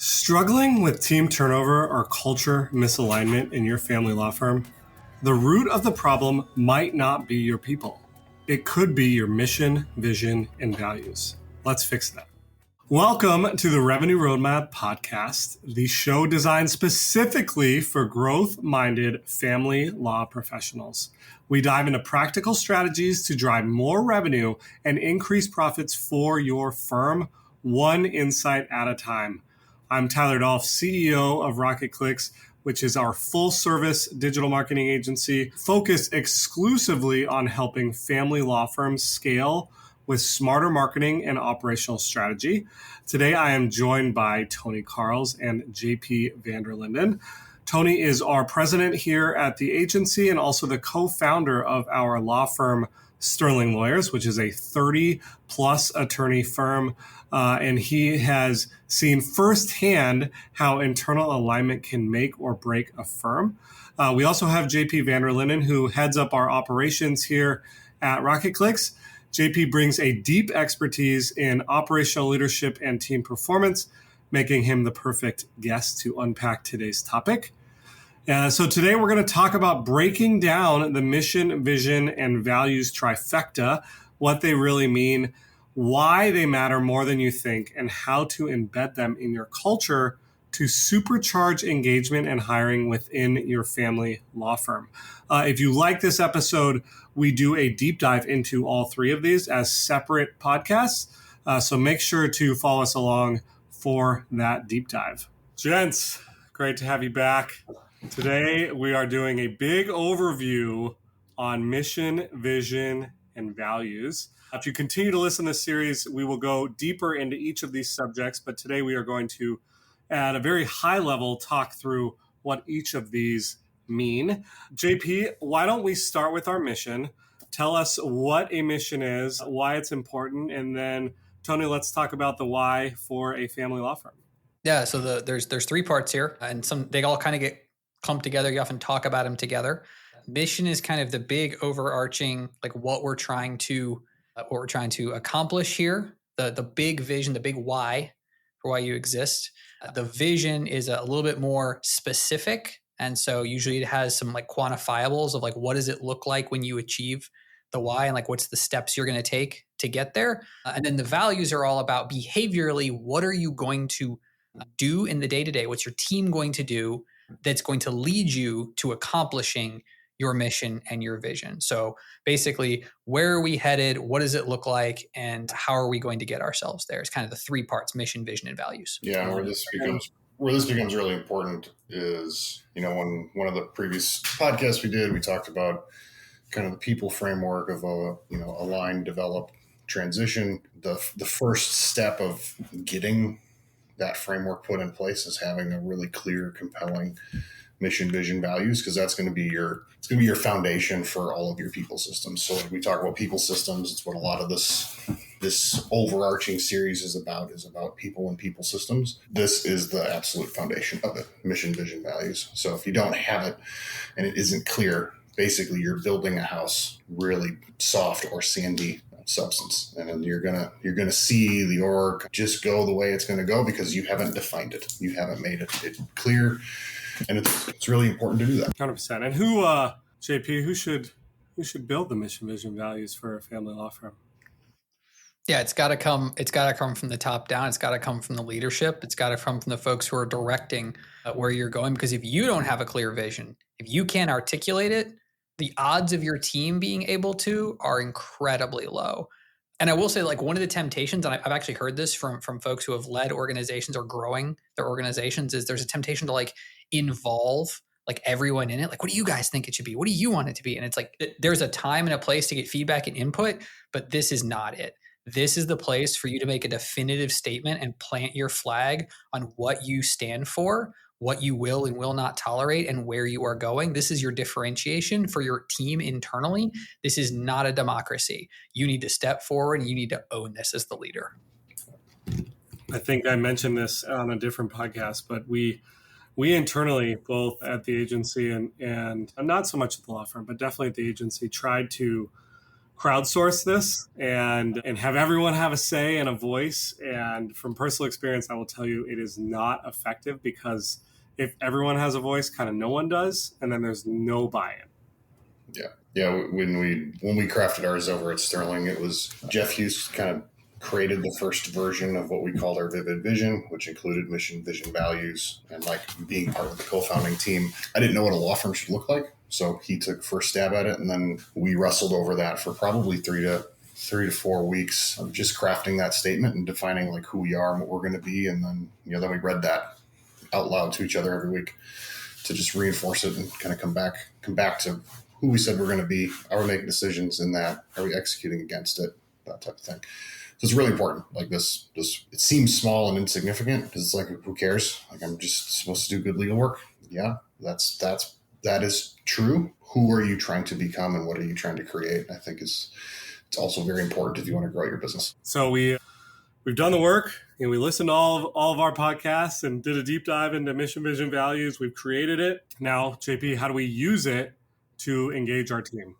Struggling with team turnover or culture misalignment in your family law firm? The root of the problem might not be your people. It could be your mission, vision, and values. Let's fix that. Welcome to the Revenue Roadmap Podcast, the show designed specifically for growth-minded family law professionals. We dive into practical strategies to drive more revenue and increase profits for your firm, one insight at a time. I'm Tyler Dolph, CEO of Rocket Clicks, which is our full-service digital marketing agency focused exclusively on helping family law firms scale with smarter marketing and operational strategy. Today, I am joined by Tony Carls and JP Vanderlinden. Tony is our president here at the agency and also the co-founder of our law firm, Sterling Lawyers, which is a 30-plus attorney firm. And he has seen firsthand how internal alignment can make or break a firm. We also have JP Vanderlinden, who heads up our operations here at Rocket Clicks. JP brings a deep expertise in operational leadership and team performance, making him the perfect guest to unpack today's topic. So today we're going to talk about breaking down the mission, vision, and values trifecta, what they really mean, why they matter more than you think, and how to embed them in your culture to supercharge engagement and hiring within your family law firm. If you like this episode, we do a deep dive into all three of these as separate podcasts. So make sure to follow us along for that deep dive. Gents, great to have you back. Today, we are doing a big overview on mission, vision, and values. If you continue to listen to this series, we will go deeper into each of these subjects, but today we are going to, at a very high level, talk through what each of these mean. JP, why don't we start with our mission? Tell us what a mission is, why it's important, and then, Tony, let's talk about the why for a family law firm. Yeah, so there's three parts here, and they all kind of get clumped together. You often talk about them together. Mission is kind of the big overarching, like what we're trying to accomplish here. The big vision, the big why for why you exist. The vision is a little bit more specific, and so usually it has some like quantifiables of like what does it look like when you achieve the why, and like what's the steps you're going to take to get there. And then the values are all about behaviorally, what are you going to do in the day-to-day? What's your team going to do that's going to lead you to accomplishing your mission and your vision? So basically, where are we headed? What does it look like? And how are we going to get ourselves there? It's kind of the three parts: mission, vision, and values. Yeah, where this becomes really important is, when one of the previous podcasts we did, we talked about kind of the people framework of a, align, develop, transition. The first step of getting that framework put in place is having a really clear, compelling mission, vision, values, because that's going to be your foundation for all of your people systems. So when we talk about people systems, it's what a lot of this overarching series is about people and people systems. This is the absolute foundation of it: mission, vision, values. So if you don't have it and it isn't clear, basically you're building a house really soft or sandy substance, and then you're gonna see the org just go the way it's going to go because you haven't defined it, you haven't made it clear, and it's really important to do that. 100%. And who, JP, who should build the mission, vision, values for a family law firm? Yeah, it's got to come from the top down. It's got to come from the leadership. It's got to come from the folks who are directing where you're going. Because if you don't have a clear vision, if you can't articulate it, the odds of your team being able to are incredibly low. And I will say, like, one of the temptations, and I've actually heard this from folks who have led organizations or growing their organizations, is there's a temptation to like involve like everyone in it. Like, what do you guys think it should be? What do you want it to be? And it's like, there's a time and a place to get feedback and input, but this is not it. This is the place for you to make a definitive statement and plant your flag on what you stand for, what you will and will not tolerate, and where you are going. This is your differentiation for your team internally. This is not a democracy. You need to step forward and you need to own this as the leader. I think I mentioned this on a different podcast, but we internally, both at the agency and not so much at the law firm, but definitely at the agency, tried to crowdsource this and have everyone have a say and a voice. And from personal experience, I will tell you it is not effective, because if everyone has a voice, kind of no one does, and then there's no buy-in. Yeah. When we crafted ours over at Sterling, it was Jeff Hughes kind of created the first version of what we called our vivid vision, which included mission, vision, values, and like being part of the co-founding team. I didn't know what a law firm should look like, so he took first stab at it, and then we wrestled over that for probably 3 to 4 weeks of just crafting that statement and defining like who we are and what we're going to be, and then then we read that out loud to each other every week to just reinforce it and kind of come back to who we said we're going to be. Are we making decisions in that? Are we executing against it? That type of thing. So it's really important. Like this, it seems small and insignificant because it's like, who cares? Like, I'm just supposed to do good legal work. Yeah, that is true. Who are you trying to become, and what are you trying to create? I think it's also very important if you want to grow your business. So we've done the work, and we listened to all of our podcasts and did a deep dive into mission, vision, values. We've created it. Now, JP, how do we use it to engage our team?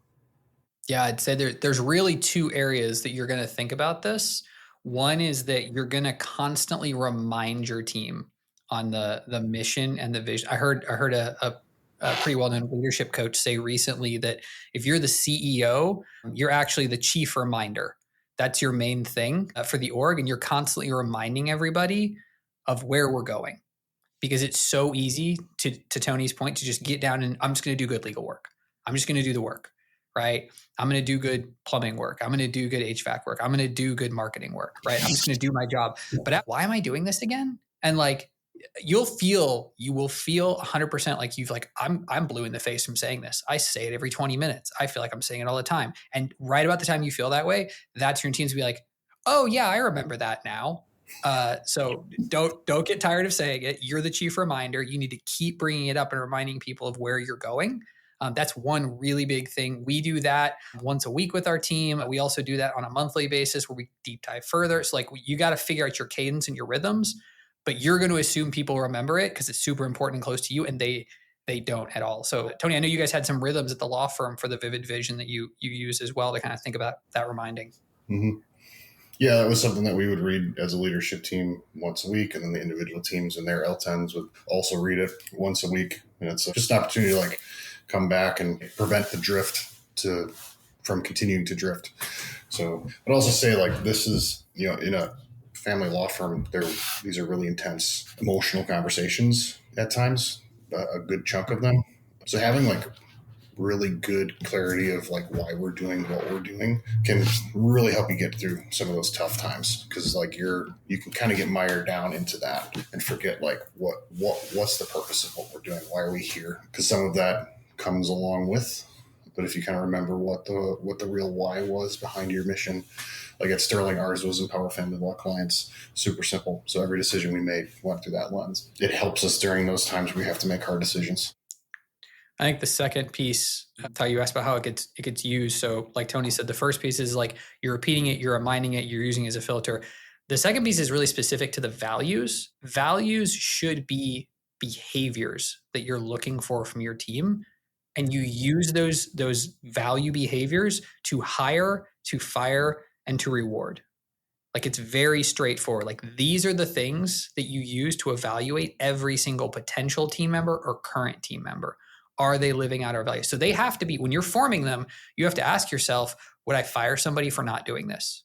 Yeah, I'd say there's really 2 areas that you're going to think about this. One is that you're going to constantly remind your team on the mission and the vision. I heard a pretty well-known leadership coach say recently that if you're the CEO, you're actually the chief reminder. That's your main thing for the org, and you're constantly reminding everybody of where we're going, because it's so easy to Tony's point to just get down and I'm just going to do good legal work. I'm just going to do the work, right? I'm going to do good plumbing work. I'm going to do good HVAC work. I'm going to do good marketing work, right? I'm just going to do my job. But why am I doing this again? And like, you will feel 100% like I'm blue in the face from saying this. I say it every 20 minutes. I feel like I'm saying it all the time. And right about the time you feel that way, that's your team to be like, oh yeah, I remember that now. So don't get tired of saying it. You're the chief reminder. You need to keep bringing it up and reminding people of where you're going. That's one really big thing. We do that once a week with our team. We also do that on a monthly basis where we deep dive further. So like, you got to figure out your cadence and your rhythms, but you're going to assume people remember it because it's super important and close to you, and they don't at all. So Tony, I know you guys had some rhythms at the law firm for the vivid vision that you use as well to kind of think about that reminding. Mm-hmm. Yeah, that was something that we would read as a leadership team once a week, and then the individual teams and their L10s would also read it once a week. And it's just an opportunity to like come back and prevent the drift from continuing to drift. So I'd also say like this is, in a family law firm, these are really intense emotional conversations at times, a good chunk of them. So having like really good clarity of like why we're doing what we're doing can really help you get through some of those tough times, because like you can kind of get mired down into that and forget like what's the purpose of what we're doing, why are we here, because some of that comes along with, but if you kind of remember what the real why was behind your mission, like at Sterling, ours was empower family law clients. Super simple. So every decision we made went through that lens. It helps us during those times we have to make hard decisions. I think the second piece, how you asked about how it gets used. So like Tony said, the first piece is like you're repeating it, you're reminding it, you're using it as a filter. The second piece is really specific to the values. Values should be behaviors that you're looking for from your team. And you use those value behaviors to hire, to fire, and to reward. Like, it's very straightforward. Like, these are the things that you use to evaluate every single potential team member or current team member. Are they living out our values? So they have to be, when you're forming them, you have to ask yourself, would I fire somebody for not doing this?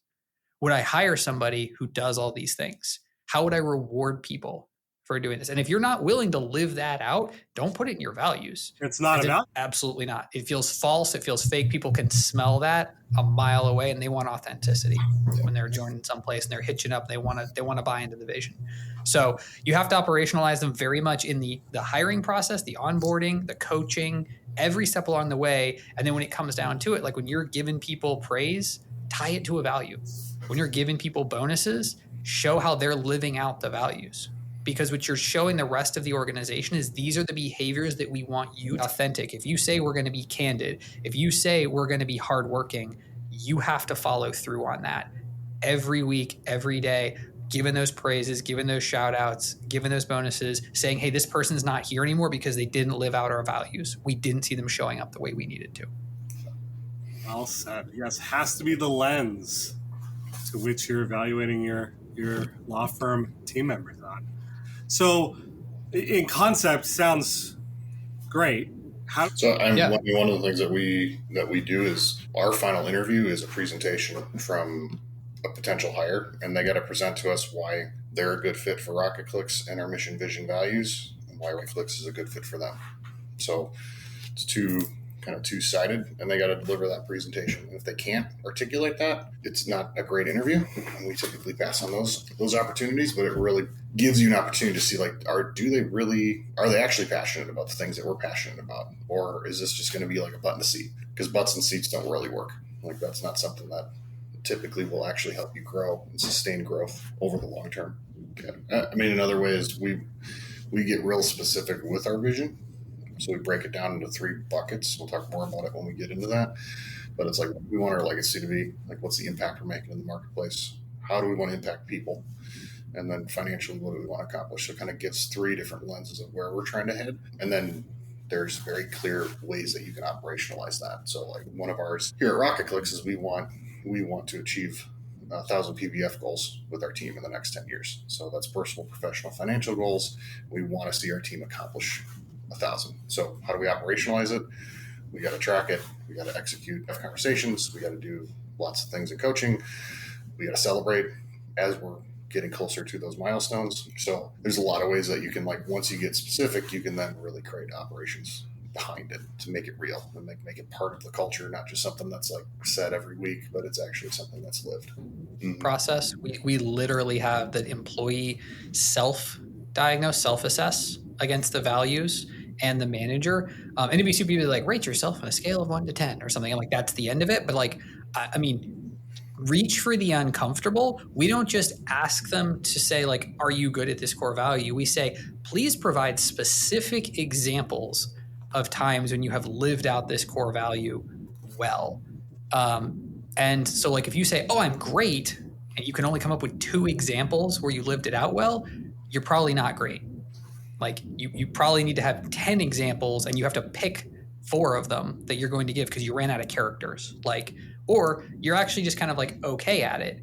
Would I hire somebody who does all these things? How would I reward people for doing this? And if you're not willing to live that out, don't put it in your values. It's not about. Absolutely not. It feels false. It feels fake. People can smell that a mile away, and they want authenticity when they're joining someplace and they're hitching up. They want to buy into the vision. So you have to operationalize them very much in the hiring process, the onboarding, the coaching, every step along the way. And then when it comes down to it, like when you're giving people praise, tie it to a value. When you're giving people bonuses, show how they're living out the values. Because what you're showing the rest of the organization is these are the behaviors that we want you authentic. If you say we're going to be candid, if you say we're going to be hardworking, you have to follow through on that every week, every day, giving those praises, giving those shout outs, giving those bonuses, saying, hey, this person's not here anymore because they didn't live out our values. We didn't see them showing up the way we needed to. Well said. Yes, has to be the lens to which you're evaluating your law firm team members on. So, in concept, sounds great. So one of the things that we do is our final interview is a presentation from a potential hire, and they got to present to us why they're a good fit for Rocket Clicks and our mission, vision, values, and why Rocket Clicks is a good fit for them. So it's two-sided, and they got to deliver that presentation. And if they can't articulate that, it's not a great interview, and we typically pass on those opportunities. But it really gives you an opportunity to see, like, are they actually passionate about the things that we're passionate about, or is this just going to be like a butt in the seat? Because butts and seats don't really work. Like, that's not something that typically will actually help you grow and sustain growth over the long term. I mean, in other ways, we get real specific with our vision. So we break it down into 3 buckets. We'll talk more about it when we get into that. But it's like, we want our legacy to be, like, what's the impact we're making in the marketplace? How do we want to impact people? And then financially, what do we want to accomplish? So it kind of gives 3 different lenses of where we're trying to head. And then there's very clear ways that you can operationalize that. So, like, one of ours here at Rocket Clicks is we want to achieve 1,000 PBF goals with our team in the next 10 years. So that's personal, professional, financial goals. We want to see our team accomplish 1,000. So how do we operationalize it? We got to track it. We got to execute, have conversations. We got to do lots of things in coaching. We got to celebrate as we're getting closer to those milestones. So there's a lot of ways that you can, like, once you get specific, you can then really create operations behind it to make it real and make it part of the culture, not just something that's, like, said every week, but it's actually something that's lived. Process. We literally have the employee self-diagnose, self-assess against the values and the manager. And it'd be super easy to, like, rate yourself on a scale of 1 to 10 or something. And, like, that's the end of it. But, like, I mean, reach for the uncomfortable. We don't just ask them to say, like, are you good at this core value? We say, please provide specific examples of times when you have lived out this core value well. And so, like, if you say, oh, I'm great, and you can only come up with 2 examples where you lived it out well, you're probably not great. Like, you probably need to have 10 examples, and you have to pick 4 of them that you're going to give because you ran out of characters. Like, or you're actually just kind of, like, okay at it.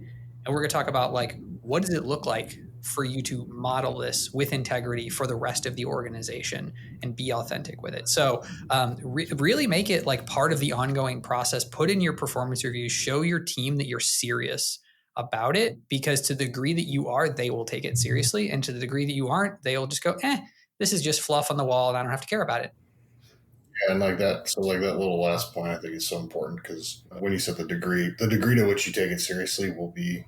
And we're going to talk about, like, what does it look like for you to model this with integrity for the rest of the organization and be authentic with it. So really make it, like, part of the ongoing process. Put in your performance reviews, show your team that you're serious about it, because to the degree that you are, they will take it seriously. And to the degree that you aren't, they'll just go, this is just fluff on the wall and I don't have to care about it. And like that, so like that little last point, I think is so important, because when you said the degree to which you take it seriously the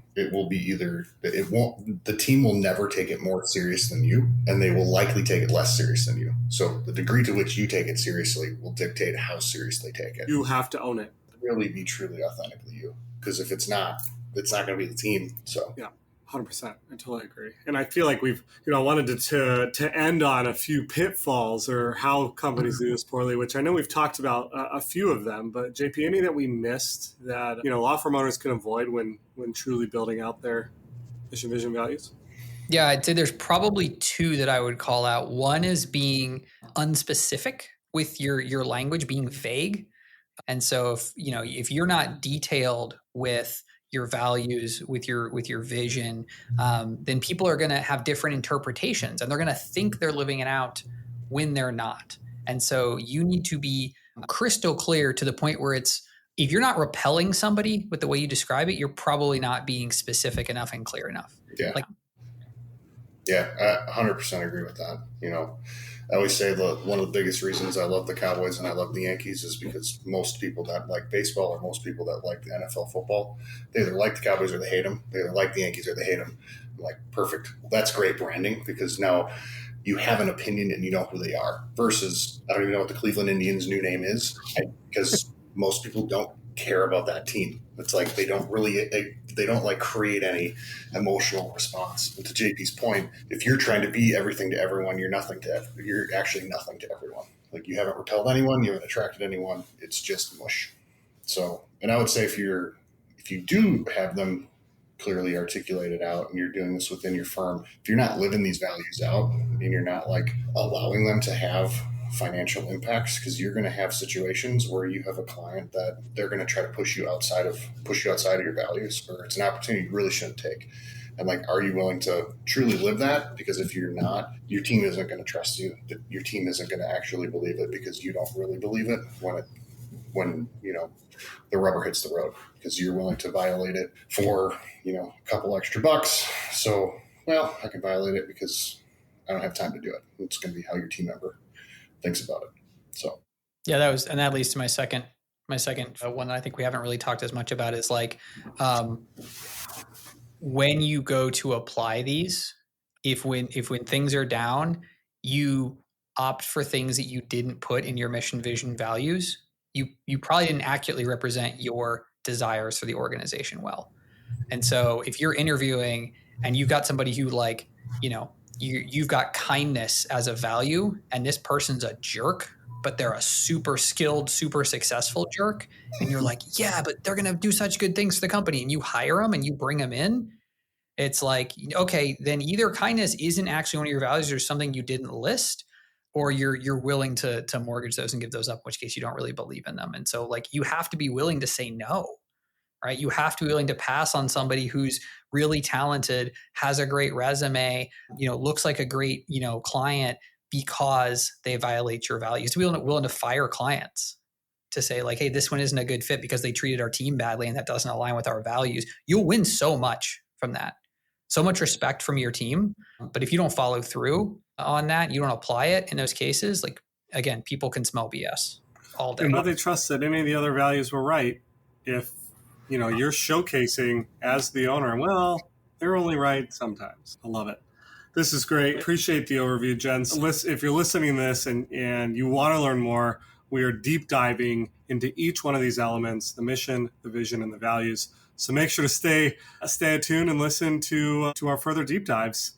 team will never take it more serious than you, and they will likely take it less serious than you. So the degree to which you take it seriously will dictate how serious they take it. You have to own it. Really be truly authentically you, because if it's not going to be the team. So yeah. 100%. I totally agree. And I feel like we've, wanted to end on a few pitfalls or how companies do this poorly, which I know we've talked about a few of them, but JP, any that we missed that, law firm owners can avoid when truly building out their mission, vision, values? Yeah, I'd say there's probably 2 that I would call out. One is being unspecific with your language, being vague. And so if you're not detailed with your values, with your vision, then people are going to have different interpretations, and they're going to think they're living it out when they're not. And so you need to be crystal clear to the point where if you're not repelling somebody with the way you describe it, you're probably not being specific enough and clear enough. Yeah, I 100% agree with that. I always say one of the biggest reasons I love the Cowboys and I love the Yankees is because most people that like baseball, or most people that like the NFL football, they either like the Cowboys or they hate them. They either like the Yankees or they hate them. I'm like, perfect. Well, that's great branding, because now you have an opinion and you know who they are. Versus, I don't even know what the Cleveland Indians' new name is, because most people don't care about that team. It's like they don't like create any emotional response. And to JP's point, if you're trying to be everything to everyone, you're actually nothing to everyone. Like, you haven't repelled anyone, you haven't attracted anyone. It's just mush. So, and I would say if you do have them clearly articulated out and you're doing this within your firm, if you're not living these values out and you're not, like, allowing them to have financial impacts, because you're going to have situations where you have a client that they're going to try to push you outside of your values, or it's an opportunity you really shouldn't take. And like, are you willing to truly live that? Because if you're not, your team isn't going to trust you. Your team isn't going to actually believe it, because you don't really believe it when the rubber hits the road, because you're willing to violate it for a couple extra bucks. So, well, I can violate it because I don't have time to do it. It's going to be how your team member thinks about it. So, yeah, that leads to my second one that I think we haven't really talked as much about is like, when you go to apply these, if when things are down, you opt for things that you didn't put in your mission, vision, values, you probably didn't accurately represent your desires for the organization well. And so if you're interviewing and you've got somebody who like, you've got kindness as a value, and this person's a jerk, but they're a super skilled, super successful jerk, and you're like, yeah, but they're going to do such good things for the company, and you hire them and you bring them in, it's like, okay, then either kindness isn't actually one of your values or something you didn't list, or you're willing to mortgage those and give those up, in which case you don't really believe in them. And so like, you have to be willing to say no, right? You have to be willing to pass on somebody who's really talented, has a great resume, looks like a great, client, because they violate your values. To be willing to fire clients, to say like, hey, this one isn't a good fit because they treated our team badly and that doesn't align with our values. You'll win so much from that. So much respect from your team. But if you don't follow through on that, you don't apply it in those cases, like, again, people can smell BS all day. And how they trust that any of the other values were right if you're showcasing as the owner, well, they're only right sometimes. I love it. This is great. Appreciate the overview, gents. If you're listening to this and you want to learn more, we are deep diving into each one of these elements: the mission, the vision, and the values. So make sure to stay attuned and listen to our further deep dives.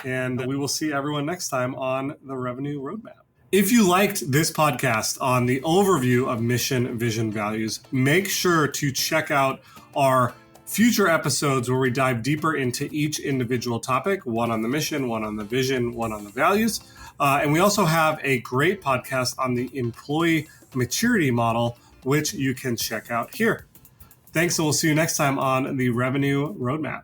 And we will see everyone next time on the Revenue Roadmap. If you liked this podcast on the overview of mission, vision, values, make sure to check out our future episodes where we dive deeper into each individual topic, one on the mission, one on the vision, one on the values. And we also have a great podcast on the employee maturity model, which you can check out here. Thanks, and we'll see you next time on the Revenue Roadmap.